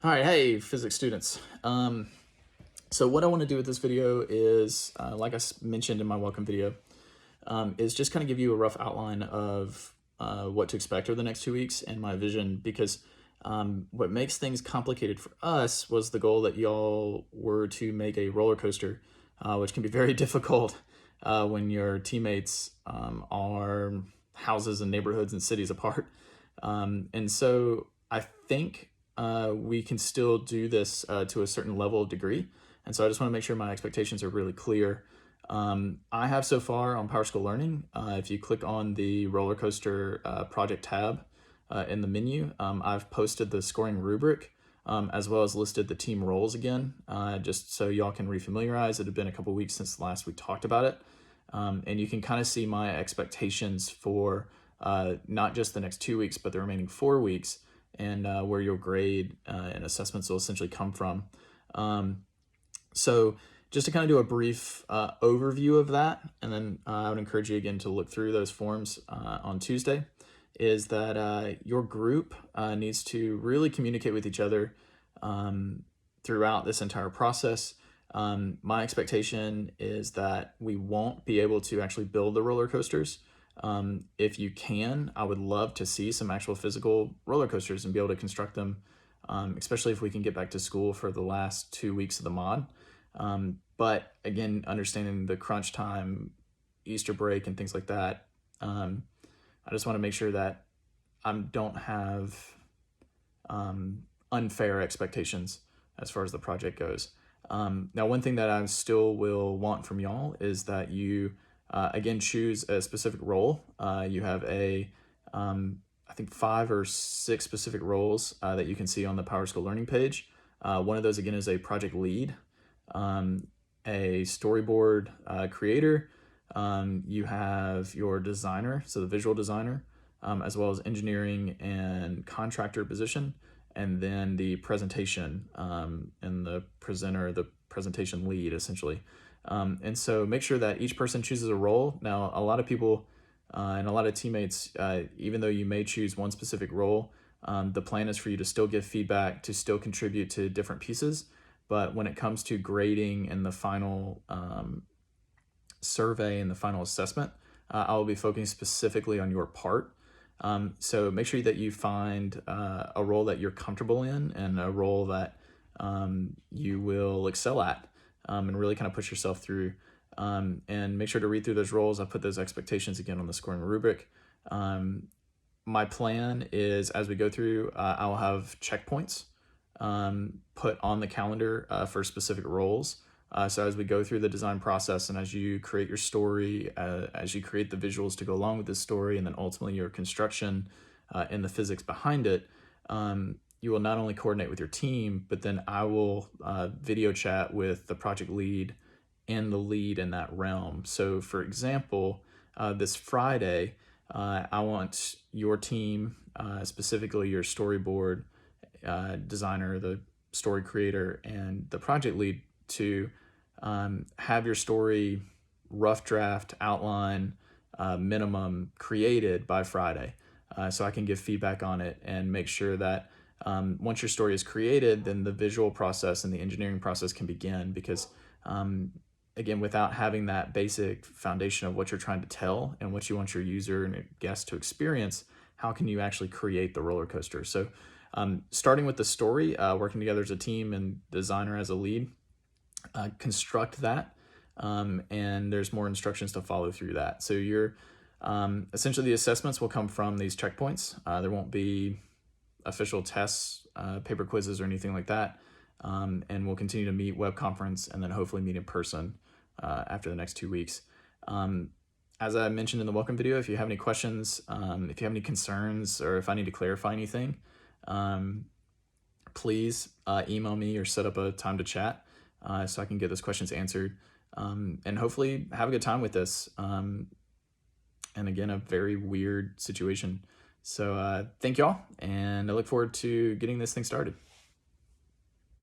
All right, hey, physics students. So what I want to do with this video is, like mentioned in my welcome video, is just kind of give you a rough outline of what to expect over the next 2 weeks and my vision, because what makes things complicated for us was the goal that y'all were to make a roller coaster, which can be very difficult when your teammates are houses and neighborhoods and cities apart. And so I think we can still do this to a certain level of degree. And so I just want to make sure my expectations are really clear. I have so far on PowerSchool Learning, if you click on the roller coaster project tab in the menu, I've posted the scoring rubric as well as listed the team roles again, just so y'all can refamiliarize. It had been a couple weeks since last we talked about it. And you can kind of see my expectations for not just the next 2 weeks, but the remaining 4 weeks, and where your grade and assessments will essentially come from. So just to kind of do a brief overview of that, and then I would encourage you again to look through those forms on Tuesday, is that your group needs to really communicate with each other throughout this entire process. My expectation is that we won't be able to actually build the roller coasters. If you can, I would love to see some actual physical roller coasters and be able to construct them, especially if we can get back to school for the last 2 weeks of the mod. But again, understanding the crunch time, Easter break, and things like that, I just want to make sure that I don't have unfair expectations as far as the project goes. Now, one thing that I still will want from y'all is that you, again, choose a specific role. You have I think 5 or 6 specific roles that you can see on the PowerSchool Learning page. One of those, again, is a project lead, a storyboard creator. You have your designer, so the visual designer, as well as engineering and contractor position, and then the presentation and the presenter, the presentation lead, essentially. And so make sure that each person chooses a role. Now, a lot of people and a lot of teammates, even though you may choose one specific role, the plan is for you to still give feedback, to still contribute to different pieces. But when it comes to grading and the final survey and the final assessment, I will be focusing specifically on your part. So make sure that you find a role that you're comfortable in and a role that you will excel at, and really kind of push yourself through. And make sure to read through those roles. I put those expectations again on the scoring rubric. My plan is, as we go through, I'll have checkpoints put on the calendar for specific roles. So as we go through the design process and as you create your story, as you create the visuals to go along with this story, and then ultimately your construction and the physics behind it, you will not only coordinate with your team, but then I will video chat with the project lead and the lead in that realm. So for example, this Friday, I want your team, specifically your storyboard designer, the story creator, and the project lead, to have your story rough draft, outline, minimum created by Friday, so I can give feedback on it and make sure that once your story is created, then the visual process and the engineering process can begin. Because again, without having that basic foundation of what you're trying to tell and what you want your user and guest to experience, how can you actually create the roller coaster? So starting with the story, working together as a team and designer as a lead, construct that, and there's more instructions to follow through that. So you're essentially, the assessments will come from these checkpoints. There won't be official tests, paper quizzes, or anything like that. And we'll continue to meet web conference and then hopefully meet in person after the next 2 weeks. As I mentioned in the welcome video, if you have any questions, if you have any concerns, or if I need to clarify anything, please email me or set up a time to chat so I can get those questions answered, and hopefully have a good time with this. And again, a very weird situation. So thank y'all, and I look forward to getting this thing started.